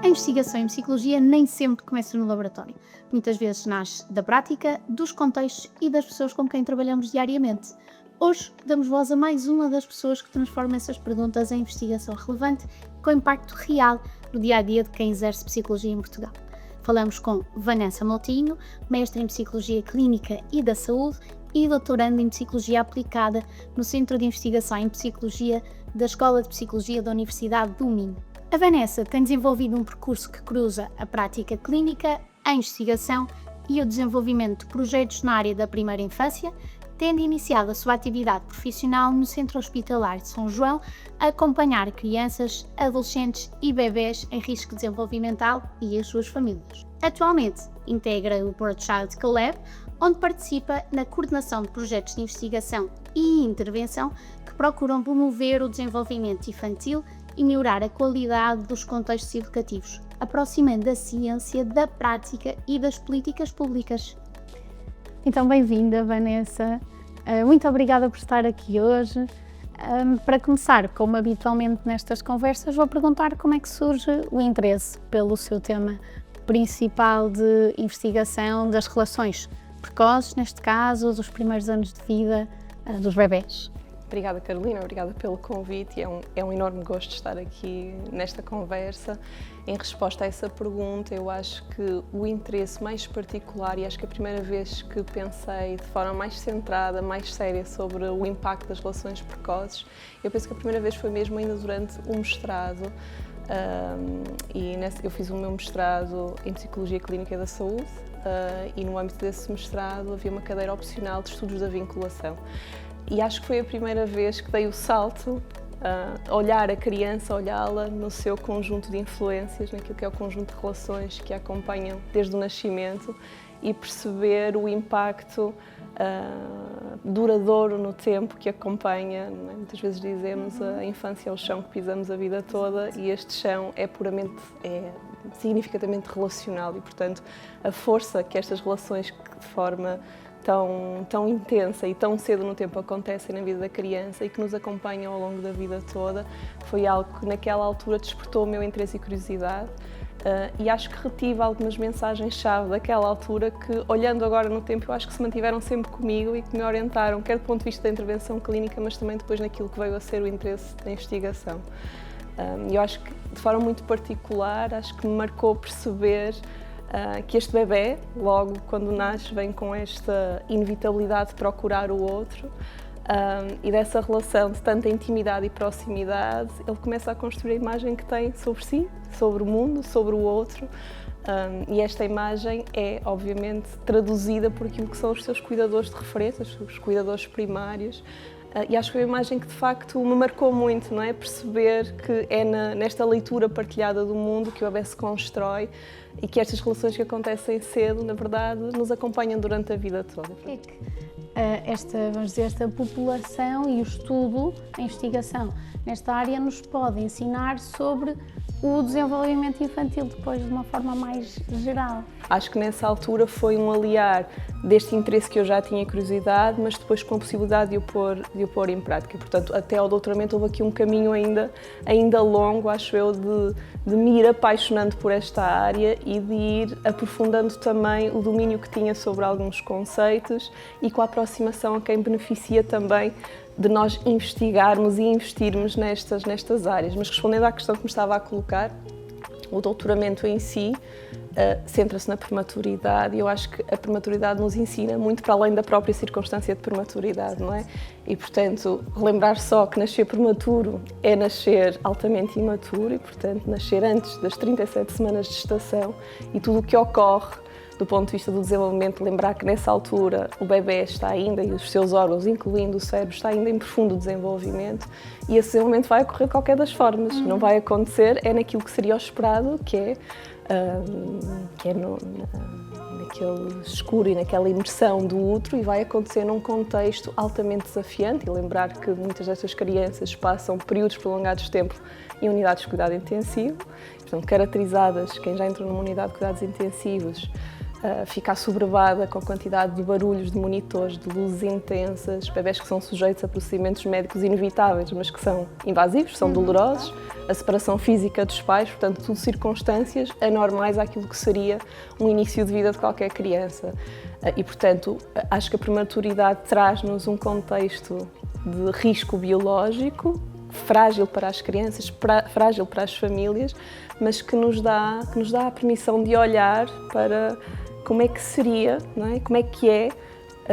A investigação em psicologia nem sempre começa no laboratório. Muitas vezes nasce da prática, dos contextos e das pessoas com quem trabalhamos diariamente. Hoje damos voz a mais uma das pessoas que transforma essas perguntas em investigação relevante com impacto real no dia-a-dia de quem exerce psicologia em Portugal. Falamos com Vanessa Moutinho, mestre em Psicologia Clínica e da Saúde e doutoranda em Psicologia Aplicada no Centro de Investigação em Psicologia da Escola de Psicologia da Universidade do Minho. A Vanessa tem desenvolvido um percurso que cruza a prática clínica, a investigação e o desenvolvimento de projetos na área da primeira infância, tendo iniciado a sua atividade profissional no Centro Hospitalar de São João, a acompanhar crianças, adolescentes e bebés em risco desenvolvimental e as suas famílias. Atualmente, integra o Broad Child Collab, onde participa na coordenação de projetos de investigação e intervenção que procuram promover o desenvolvimento infantil e melhorar a qualidade dos contextos educativos, aproximando a ciência da prática e das políticas públicas. Então, bem-vinda, Vanessa. Muito obrigada por estar aqui hoje. Para começar, como habitualmente nestas conversas, vou perguntar como é que surge o interesse pelo seu tema principal de investigação das relações precoces, neste caso, dos primeiros anos de vida dos bebés. Obrigada, Carolina, obrigada pelo convite. É um enorme gosto estar aqui nesta conversa. Em resposta a essa pergunta, eu acho que o interesse mais particular, e acho que a primeira vez que pensei de forma mais centrada, mais séria sobre o impacto das relações precoces, eu penso que a primeira vez foi mesmo ainda durante o mestrado. Eu fiz o meu mestrado em Psicologia Clínica e da Saúde e no âmbito desse mestrado havia uma cadeira opcional de estudos da vinculação. E acho que foi a primeira vez que dei o salto a olhar a criança, olhá-la no seu conjunto de influências, naquilo que é o conjunto de relações que a acompanham desde o nascimento e perceber o impacto duradouro no tempo que acompanha. Não é? Muitas vezes dizemos a infância é o chão que pisamos a vida toda e este chão é significativamente relacional e, portanto, a força que estas relações de forma tão intensa e tão cedo no tempo acontecem na vida da criança e que nos acompanham ao longo da vida toda, foi algo que naquela altura despertou o meu interesse e curiosidade e acho que retive algumas mensagens-chave daquela altura que, olhando agora no tempo, eu acho que se mantiveram sempre comigo e que me orientaram, quer do ponto de vista da intervenção clínica, mas também depois naquilo que veio a ser o interesse da investigação. E eu acho que, de forma muito particular, acho que me marcou perceber que este bebê, logo quando nasce, vem com esta inevitabilidade de procurar o outro e dessa relação de tanta intimidade e proximidade, ele começa a construir a imagem que tem sobre si, sobre o mundo, sobre o outro e esta imagem é, obviamente, traduzida por aquilo que são os seus cuidadores de referência, os cuidadores primários. E acho que foi uma imagem que de facto me marcou muito, não é? Perceber que é nesta leitura partilhada do mundo que o bebê se constrói e que estas relações que acontecem cedo, na verdade, nos acompanham durante a vida toda. É que esta população e o estudo, a investigação nesta área nos pode ensinar sobre o desenvolvimento infantil depois de uma forma mais geral. Acho que nessa altura foi um aliar deste interesse que eu já tinha curiosidade, mas depois com a possibilidade de o pôr em prática. Portanto, até ao doutoramento houve aqui um caminho ainda longo, acho eu, de me ir apaixonando por esta área e de ir aprofundando também o domínio que tinha sobre alguns conceitos e com a aproximação a quem beneficia também de nós investigarmos e investirmos nestas áreas. Mas respondendo à questão que me estava a colocar, o doutoramento em si centra-se na prematuridade e eu acho que a prematuridade nos ensina muito para além da própria circunstância de prematuridade, não é? E, portanto, relembrar só que nascer prematuro é nascer altamente imaturo e, portanto, nascer antes das 37 semanas de gestação e tudo o que ocorre do ponto de vista do desenvolvimento, lembrar que nessa altura o bebê está ainda, e os seus órgãos, incluindo o cérebro, está ainda em profundo desenvolvimento e esse desenvolvimento vai ocorrer de qualquer das formas. Não vai acontecer, é naquilo que seria o esperado, que é naquele escuro e naquela imersão do útero e vai acontecer num contexto altamente desafiante e lembrar que muitas destas crianças passam períodos prolongados de tempo em unidades de cuidado intensivo, portanto, caracterizadas, quem já entrou numa unidade de cuidados intensivos, fica assoberbada com a quantidade de barulhos, de monitores, de luzes intensas, bebés que são sujeitos a procedimentos médicos inevitáveis, mas que são invasivos, são dolorosos, a separação física dos pais, portanto, tudo circunstâncias anormais àquilo que seria um início de vida de qualquer criança. E, portanto, acho que a prematuridade traz-nos um contexto de risco biológico, frágil para as crianças, frágil para as famílias, mas que nos dá a permissão de olhar para como é que seria, não é? Como é que é,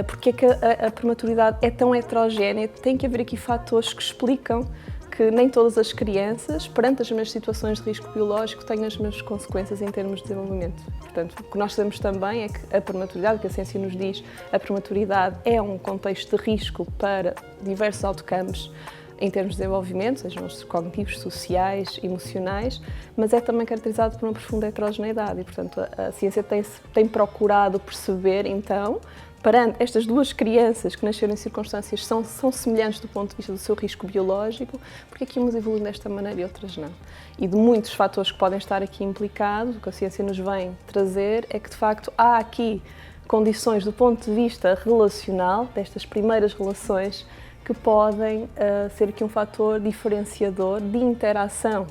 porque é que a prematuridade é tão heterogénea. Tem que haver aqui fatores que explicam que nem todas as crianças, perante as mesmas situações de risco biológico, têm as mesmas consequências em termos de desenvolvimento. Portanto, o que nós sabemos também é que a prematuridade, que a ciência nos diz, a prematuridade é um contexto de risco para diversos outcomes em termos de desenvolvimento, sejam os cognitivos, sociais, emocionais, mas é também caracterizado por uma profunda heterogeneidade e, portanto, a ciência tem procurado perceber, então, perante estas duas crianças que nasceram em circunstâncias que são semelhantes do ponto de vista do seu risco biológico, porque aqui umas evoluem desta maneira e outras não. E de muitos fatores que podem estar aqui implicados, o que a ciência nos vem trazer é que, de facto, há aqui condições do ponto de vista relacional, destas primeiras relações, que podem ser aqui um fator diferenciador de interação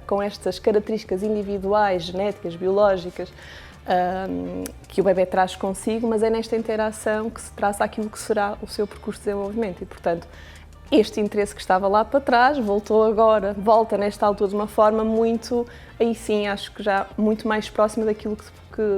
com estas características individuais, genéticas, biológicas, que o bebê traz consigo, mas é nesta interação que se traça aquilo que será o seu percurso de desenvolvimento e, portanto, este interesse que estava lá para trás volta nesta altura de uma forma muito, aí sim, acho que já muito mais próxima daquilo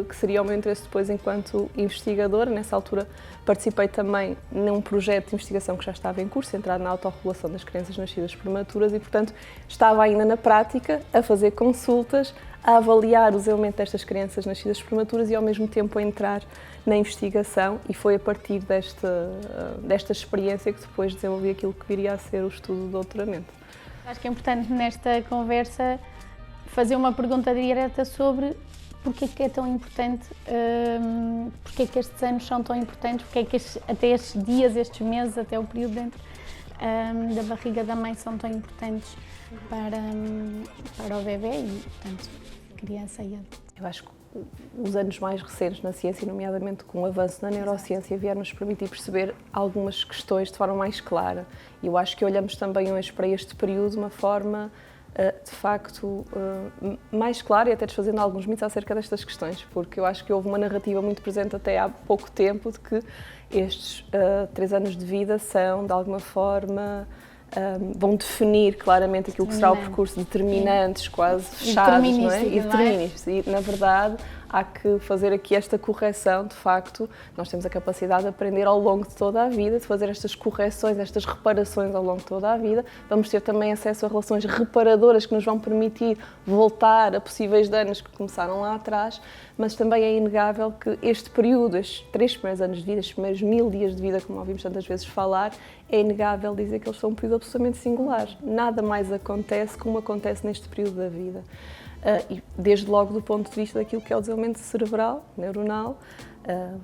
que seria o meu interesse depois enquanto investigadora. Nessa altura participei também num projeto de investigação que já estava em curso, centrado na autorregulação das crianças nascidas prematuras e, portanto, estava ainda na prática a fazer consultas, a avaliar o desenvolvimento destas crianças nascidas prematuras e, ao mesmo tempo, a entrar na investigação e foi a partir desta experiência que depois desenvolvi aquilo que viria a ser o estudo do doutoramento. Acho que é importante nesta conversa fazer uma pergunta direta sobre porque é que é tão importante, porque é que estes anos são tão importantes, porque é que até estes dias, estes meses, até o período dentro da barriga da mãe são tão importantes para o bebê e, portanto, criança e adulto. Eu acho que os anos mais recentes na ciência, nomeadamente com o avanço na neurociência, vieram-nos permitir perceber algumas questões de forma mais clara. E eu acho que olhamos também hoje para este período de uma forma, de facto, mais clara e até desfazendo alguns mitos acerca destas questões, porque eu acho que houve uma narrativa muito presente até há pouco tempo de que estes 3 anos de vida são, de alguma forma, vão definir claramente aquilo que será o percurso, determinantes, quase fechados, não é? E deterministas. E, na verdade, há que fazer aqui esta correção, de facto, nós temos a capacidade de aprender ao longo de toda a vida, de fazer estas correções, estas reparações ao longo de toda a vida. Vamos ter também acesso a relações reparadoras que nos vão permitir voltar a possíveis danos que começaram lá atrás, mas também é inegável que este período, estes 3 primeiros anos de vida, estes primeiros 1000 dias de vida, como ouvimos tantas vezes falar, é inegável dizer que eles são um período absolutamente singular. Nada mais acontece como acontece neste período da vida. E desde logo do ponto de vista daquilo que é o desenvolvimento cerebral, neuronal,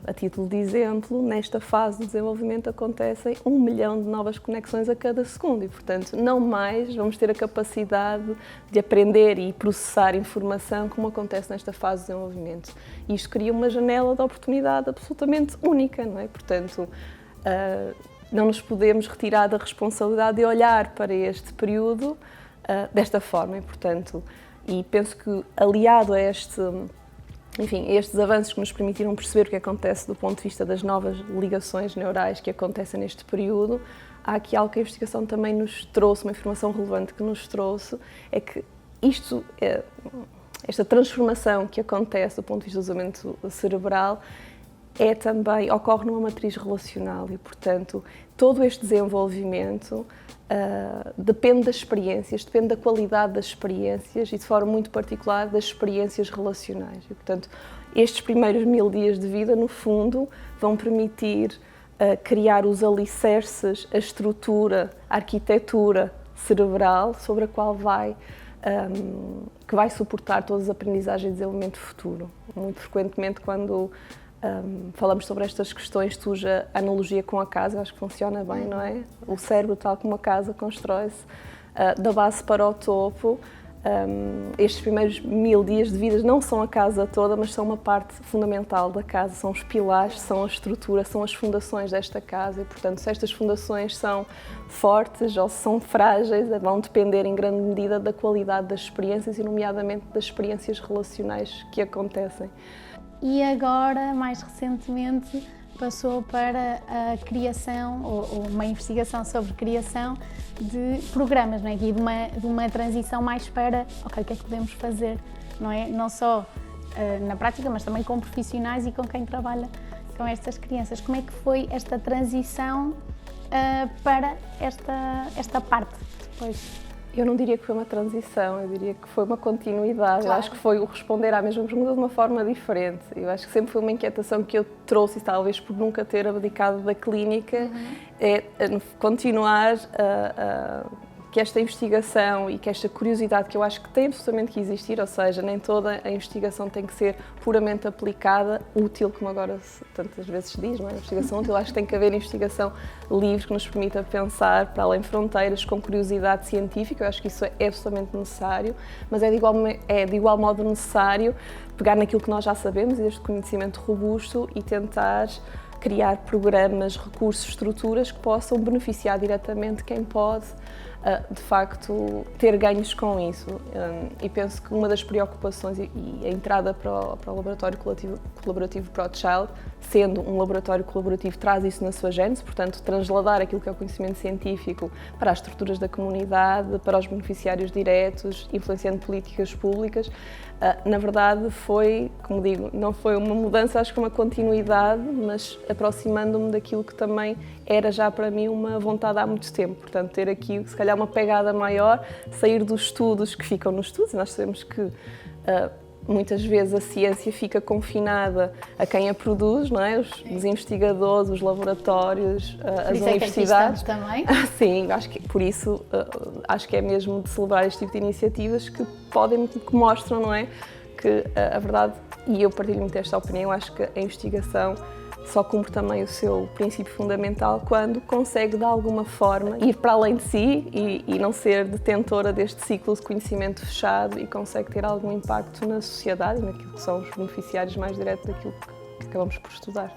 a título de exemplo, nesta fase de desenvolvimento acontecem 1 milhão de novas conexões a cada segundo e, portanto, não mais vamos ter a capacidade de aprender e processar informação como acontece nesta fase de desenvolvimento. E isto cria uma janela de oportunidade absolutamente única, não é? Portanto, não nos podemos retirar da responsabilidade de olhar para este período desta forma e, portanto, e penso que, aliado a estes avanços que nos permitiram perceber o que acontece do ponto de vista das novas ligações neurais que acontecem neste período, há aqui algo que a investigação também nos trouxe, uma informação relevante que nos trouxe, é que esta transformação que acontece do ponto de vista do desenvolvimento cerebral ocorre numa matriz relacional e, portanto, todo este desenvolvimento depende das experiências, depende da qualidade das experiências e, de forma muito particular, das experiências relacionais. E, portanto, estes primeiros 1000 dias de vida, no fundo, vão permitir criar os alicerces, a estrutura, a arquitetura cerebral sobre a qual que vai suportar todas as aprendizagens de desenvolvimento futuro. Muito frequentemente, quando falamos sobre estas questões, surge a analogia com a casa, acho que funciona bem, não é? O cérebro, tal como a casa, constrói-se da base para o topo Estes primeiros 1000 dias de vida não são a casa toda, mas são uma parte fundamental da casa, são os pilares, são a estrutura, são as fundações desta casa e, portanto, se estas fundações são fortes ou se são frágeis, vão depender em grande medida da qualidade das experiências e, nomeadamente, das experiências relacionais que acontecem. E agora, mais recentemente, passou para a criação, ou uma investigação sobre criação de programas, não é? E de uma transição mais para, ok, o que é que podemos fazer, não é? Não só na prática, mas também com profissionais e com quem trabalha com estas crianças. Como é que foi esta transição para esta parte depois? Eu não diria que foi uma transição, eu diria que foi uma continuidade. Claro. Eu acho que foi o responder à mesma pergunta de uma forma diferente. Eu acho que sempre foi uma inquietação que eu trouxe, e talvez por nunca ter abdicado da clínica, é continuar que esta investigação e que esta curiosidade que eu acho que tem absolutamente que existir, ou seja, nem toda a investigação tem que ser puramente aplicada, útil, como agora tantas vezes se diz, não é? Investigação útil, acho que tem que haver investigação livre que nos permita pensar para além fronteiras com curiosidade científica, eu acho que isso é absolutamente necessário, mas é de igual modo necessário pegar naquilo que nós já sabemos, este conhecimento robusto e tentar criar programas, recursos, estruturas que possam beneficiar diretamente quem pode de facto ter ganhos com isso, e penso que uma das preocupações e a entrada para o laboratório colaborativo ProChild, sendo um laboratório colaborativo, traz isso na sua gênese, portanto trasladar aquilo que é o conhecimento científico para as estruturas da comunidade, para os beneficiários diretos, influenciando políticas públicas. Na verdade foi, como digo, não foi uma mudança, acho que uma continuidade, mas aproximando-me daquilo que também era já para mim uma vontade há muito tempo, portanto ter aqui se calhar uma pegada maior, sair dos estudos que ficam nos estudos, nós sabemos que muitas vezes a ciência fica confinada a quem a produz, não é? Os investigadores, os laboratórios, as universidades. É que também. Sim, acho que por isso acho que é mesmo de celebrar este tipo de iniciativas que que mostram, não é, que a verdade, e eu partilho muito esta opinião, acho que a investigação só cumpre também o seu princípio fundamental quando consegue, de alguma forma, ir para além de si e não ser detentora deste ciclo de conhecimento fechado e consegue ter algum impacto na sociedade e naquilo que são os beneficiários mais diretos daquilo que acabamos por estudar.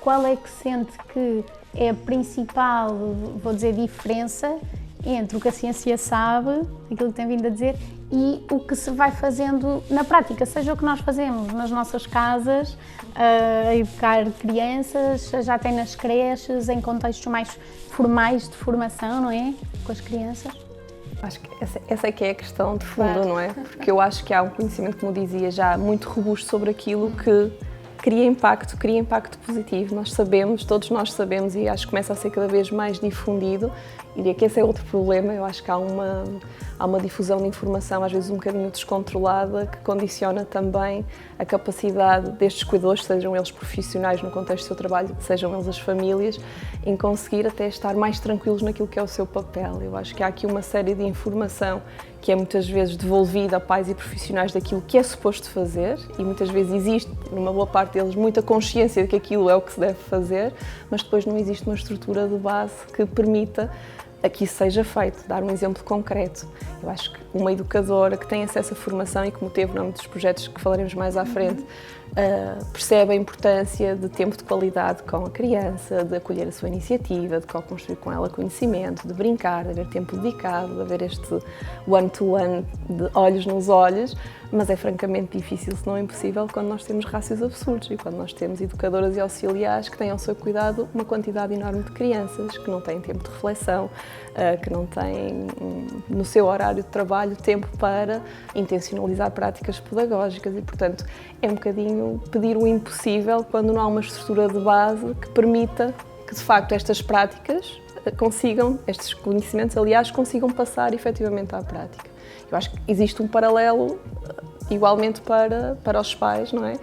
Qual é que sente que é a principal, vou dizer, diferença entre o que a ciência sabe, aquilo que tem vindo a dizer, e o que se vai fazendo na prática, seja o que nós fazemos nas nossas casas, a educar crianças, já tem nas creches, em contextos mais formais de formação, não é? Com as crianças. Acho que essa é que é a questão de fundo, Claro. não é? Porque eu acho que há um conhecimento, como dizia, já muito robusto sobre aquilo que cria impacto positivo. Nós sabemos, todos nós sabemos, e acho que começa a ser cada vez mais difundido. E diria que esse é outro problema, eu acho que há uma difusão de informação, às vezes um bocadinho descontrolada, que condiciona também a capacidade destes cuidadores, sejam eles profissionais no contexto do seu trabalho, sejam eles as famílias, em conseguir até estar mais tranquilos naquilo que é o seu papel. Eu acho que há aqui uma série de informação que é muitas vezes devolvida a pais e profissionais daquilo que é suposto fazer, e muitas vezes existe, numa boa parte deles, muita consciência de que aquilo é o que se deve fazer, mas depois não existe uma estrutura de base que permita que isso seja feito. Dar um exemplo concreto. Eu acho que uma educadora que tem acesso à formação e como teve num dos projetos que falaremos mais à frente, percebe a importância de tempo de qualidade com a criança, de acolher a sua iniciativa, de co-construir com ela conhecimento, de brincar, de haver tempo dedicado, de haver este one-to-one de olhos nos olhos, mas é francamente difícil, se não impossível, quando nós temos rácios absurdos e quando nós temos educadoras e auxiliares que têm ao seu cuidado uma quantidade enorme de crianças, que não têm tempo de reflexão, que não têm no seu horário de trabalho tempo para intencionalizar práticas pedagógicas e, portanto, é um bocadinho pedir o impossível quando não há uma estrutura de base que permita que, de facto, estas práticas consigam, estes conhecimentos, aliás, consigam passar efetivamente à prática. Eu acho que existe um paralelo igualmente para os pais, não é?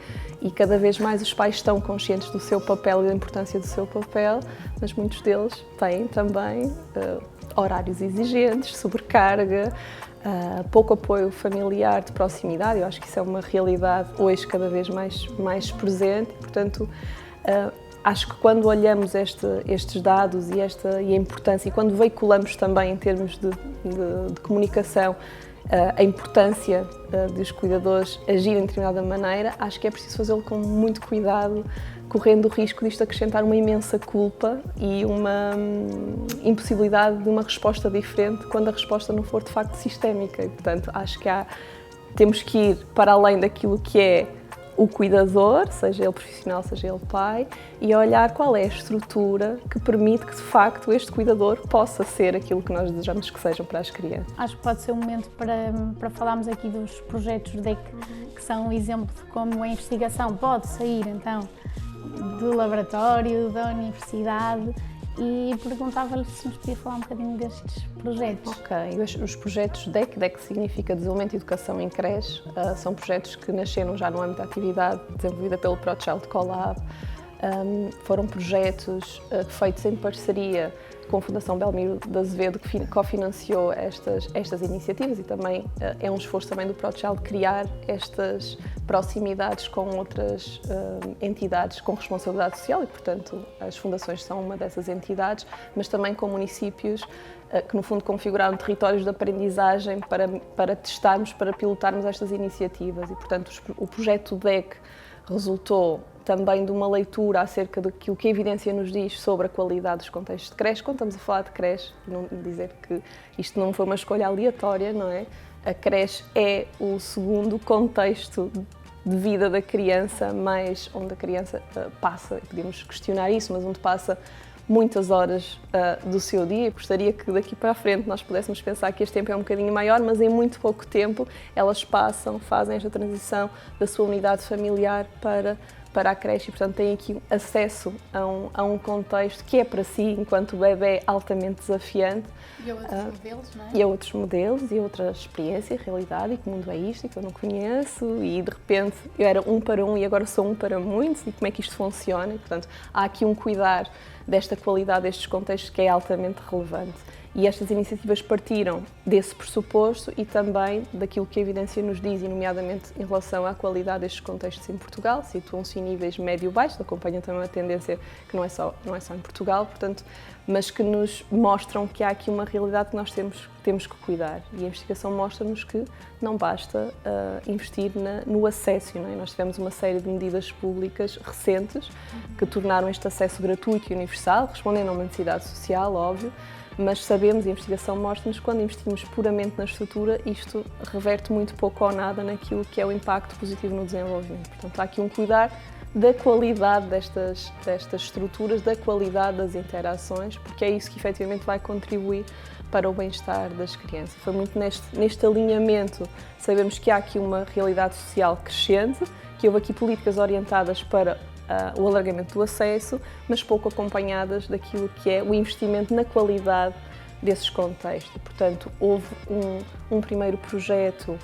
E cada vez mais os pais estão conscientes do seu papel e da importância do seu papel, mas muitos deles têm também horários exigentes, sobrecarga, pouco apoio familiar de proximidade. Eu acho que isso é uma realidade hoje cada vez mais presente, portanto, acho que quando olhamos estes dados e a importância, e quando veiculamos também em termos de comunicação, a importância de os cuidadores agirem de determinada maneira, acho que é preciso fazê-lo com muito cuidado, correndo o risco disto acrescentar uma imensa culpa e uma impossibilidade de uma resposta diferente quando a resposta não for de facto sistémica. E, portanto, acho que temos que ir para além daquilo que é o cuidador, seja ele profissional, seja ele pai, e olhar qual é a estrutura que permite que, de facto, este cuidador possa ser aquilo que nós desejamos que sejam para as crianças. Acho que pode ser um momento para falarmos aqui dos projetos DEC, que são um exemplo de como a investigação pode sair, então, do laboratório, da universidade, e perguntava-lhe se nos podia falar um bocadinho destes projetos. Ok, os projetos DEC significa Desenvolvimento e Educação em Creche, são projetos que nasceram já no âmbito da atividade desenvolvida pelo ProChild Collab. Foram projetos feitos em parceria com a Fundação Belmiro de Azevedo, que cofinanciou estas iniciativas, e também é um esforço também do ProChild criar estas proximidades com outras entidades com responsabilidade social, e portanto as fundações são uma dessas entidades, mas também com municípios que no fundo configuraram territórios de aprendizagem para testarmos, para pilotarmos estas iniciativas, e portanto o projeto DEC resultou também de uma leitura acerca daquilo que a evidência nos diz sobre a qualidade dos contextos de creche. Quando estamos a falar de creche, não dizer que isto não foi uma escolha aleatória, não é? A creche é o segundo contexto de vida da criança, mais onde a criança passa, podemos questionar isso, mas onde passa muitas horas do seu dia. Gostaria que daqui para a frente nós pudéssemos pensar que este tempo é um bocadinho maior, mas em muito pouco tempo elas fazem esta transição da sua unidade familiar para a creche, e portanto têm aqui acesso a um contexto que é para si, enquanto bebê, altamente desafiante. E a outros modelos, não é? E a outros modelos, e outra experiência, realidade, e que mundo é isto, e que eu não conheço, e de repente eu era um para um e agora sou um para muitos, e como é que isto funciona, e portanto há aqui um cuidar desta qualidade destes contextos que é altamente relevante. E estas iniciativas partiram desse pressuposto e também daquilo que a evidência nos diz, e nomeadamente em relação à qualidade destes contextos em Portugal, situam-se em níveis médio-baixos, acompanham também uma tendência que não é só em Portugal, portanto, mas que nos mostram que há aqui uma realidade que nós temos que cuidar. E a investigação mostra-nos que não basta investir no acesso, não é? Nós tivemos uma série de medidas públicas recentes que tornaram este acesso gratuito e universal, respondendo a uma necessidade social, óbvio, mas sabemos, e a investigação mostra-nos, que quando investimos puramente na estrutura, isto reverte muito pouco ou nada naquilo que é o impacto positivo no desenvolvimento. Portanto, há aqui um cuidar da qualidade destas estruturas, da qualidade das interações, porque é isso que efetivamente vai contribuir para o bem-estar das crianças. Foi muito neste alinhamento, sabemos que há aqui uma realidade social crescente, que houve aqui políticas orientadas para o alargamento do acesso, mas pouco acompanhadas daquilo que é o investimento na qualidade desses contextos. E, portanto, houve um primeiro projeto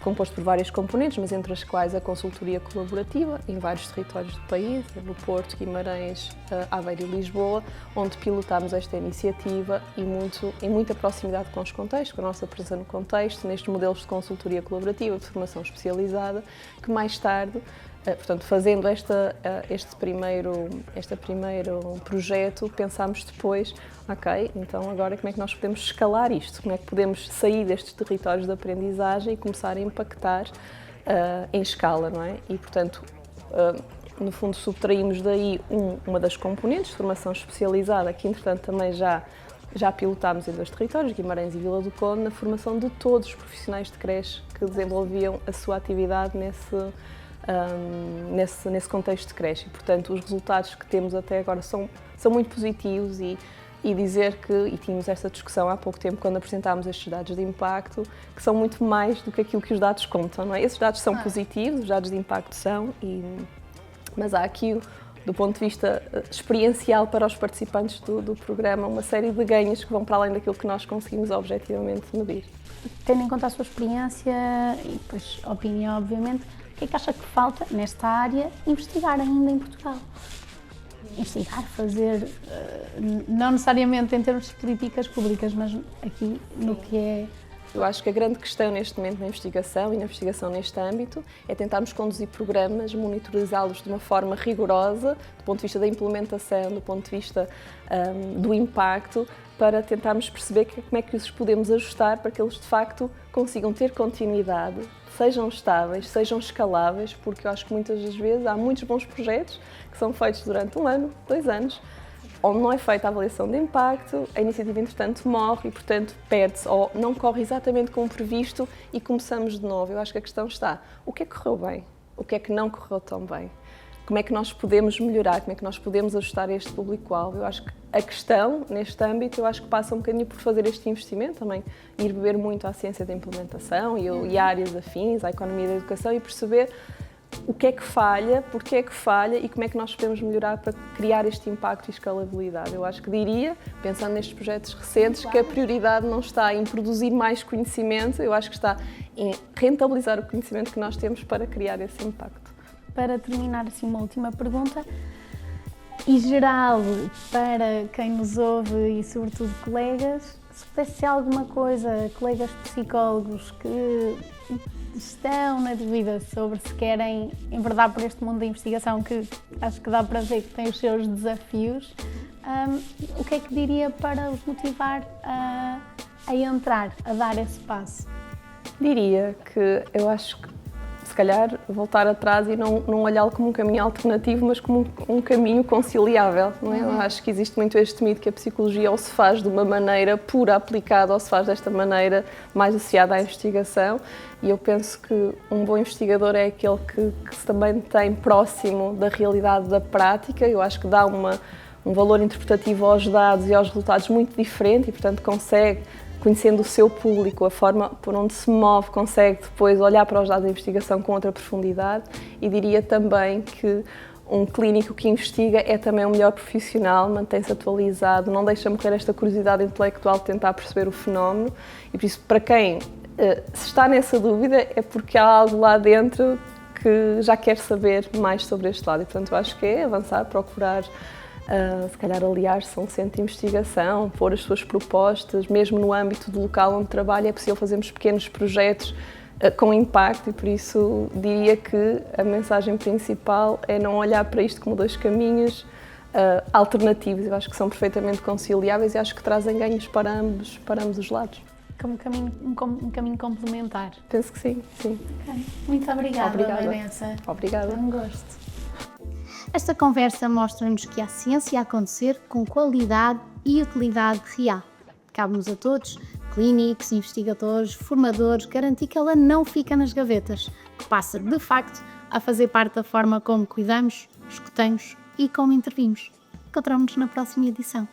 composto por várias componentes, mas entre as quais a consultoria colaborativa em vários territórios do país, no Porto, Guimarães, Aveiro e Lisboa, onde pilotámos esta iniciativa em muita proximidade com os contextos, com a nossa presença no contexto, nestes modelos de consultoria colaborativa, de formação especializada, que mais tarde, portanto, fazendo este primeiro projeto, pensámos depois, ok, então agora como é que nós podemos escalar isto? Como é que podemos sair destes territórios de aprendizagem e começar a impactar em escala, não é? E, portanto, no fundo, subtraímos daí uma das componentes de formação especializada, que entretanto também já pilotámos em 2 territórios, Guimarães e Vila do Conde, na formação de todos os profissionais de creche que desenvolviam a sua atividade nesse contexto de creche. E, portanto, os resultados que temos até agora são muito positivos, e dizer que, e tínhamos esta discussão há pouco tempo quando apresentámos estes dados de impacto, que são muito mais do que aquilo que os dados contam, não é? Esses dados são positivos, os dados de impacto são, mas há aqui, do ponto de vista experiencial para os participantes do programa, uma série de ganhos que vão para além daquilo que nós conseguimos objetivamente medir. Tendo em conta a sua experiência e depois a opinião, obviamente, o que é que acha que falta nesta área investigar ainda em Portugal? Investigar, fazer, não necessariamente em termos de políticas públicas, mas aqui no que é Eu acho que a grande questão neste momento na investigação e na investigação neste âmbito é tentarmos conduzir programas, monitorizá-los de uma forma rigorosa, do ponto de vista da implementação, do ponto de vista do impacto, para tentarmos perceber como é que os podemos ajustar para que eles de facto consigam ter continuidade, sejam estáveis, sejam escaláveis, porque eu acho que muitas das vezes há muitos bons projetos que são feitos durante 1 ano, 2 anos, onde não é feita a avaliação de impacto, a iniciativa entretanto morre e portanto perde-se ou não corre exatamente como previsto e começamos de novo. Eu acho que a questão está, o que é que correu bem? O que é que não correu tão bem? Como é que nós podemos melhorar? Como é que nós podemos ajustar este público-alvo? Eu acho que a questão, neste âmbito, eu acho que passa um bocadinho por fazer este investimento também, ir beber muito à ciência da implementação e áreas afins, à economia da educação e perceber o que é que falha, porque é que falha e como é que nós podemos melhorar para criar este impacto e escalabilidade. Eu acho que diria, pensando nestes projetos recentes, que a prioridade não está em produzir mais conhecimento, eu acho que está em rentabilizar o conhecimento que nós temos para criar esse impacto. Para terminar, assim, uma última pergunta. E geral, para quem nos ouve e sobretudo colegas, se pudesse ser alguma coisa, colegas psicólogos que estão na dúvida sobre se querem enverdar por este mundo da investigação, que acho que dá para ver que tem os seus desafios, o que é que diria para os motivar a entrar, a dar esse passo? Diria que eu acho que se calhar voltar atrás e não olhá-lo como um caminho alternativo, mas como um caminho conciliável, não é? Eu acho que existe muito este mito que a psicologia ou se faz de uma maneira pura aplicada ou se faz desta maneira mais associada à investigação, e eu penso que um bom investigador é aquele que se também tem próximo da realidade da prática. Eu acho que dá um valor interpretativo aos dados e aos resultados muito diferente e, portanto, consegue, conhecendo o seu público, a forma por onde se move, consegue depois olhar para os dados da investigação com outra profundidade. E diria também que um clínico que investiga é também um melhor profissional, mantém-se atualizado, não deixa morrer esta curiosidade intelectual de tentar perceber o fenómeno. E por isso, para quem se está nessa dúvida, é porque há algo lá dentro que já quer saber mais sobre este lado. E, portanto, eu acho que é avançar, procurar se calhar aliar-se a um centro de investigação, pôr as suas propostas, mesmo no âmbito do local onde trabalha, é possível fazermos pequenos projetos com impacto, e por isso diria que a mensagem principal é não olhar para isto como 2 caminhos alternativos. Eu acho que são perfeitamente conciliáveis e acho que trazem ganhos para ambos os lados. Como um caminho complementar. Penso que sim, sim. Okay. Muito obrigada, Vanessa. Obrigada. Foi um gosto. Esta conversa mostra-nos que há ciência a acontecer com qualidade e utilidade real. Cabe-nos a todos, clínicos, investigadores, formadores, garantir que ela não fica nas gavetas, que passa, de facto, a fazer parte da forma como cuidamos, escutamos e como intervimos. Encontramos-nos na próxima edição.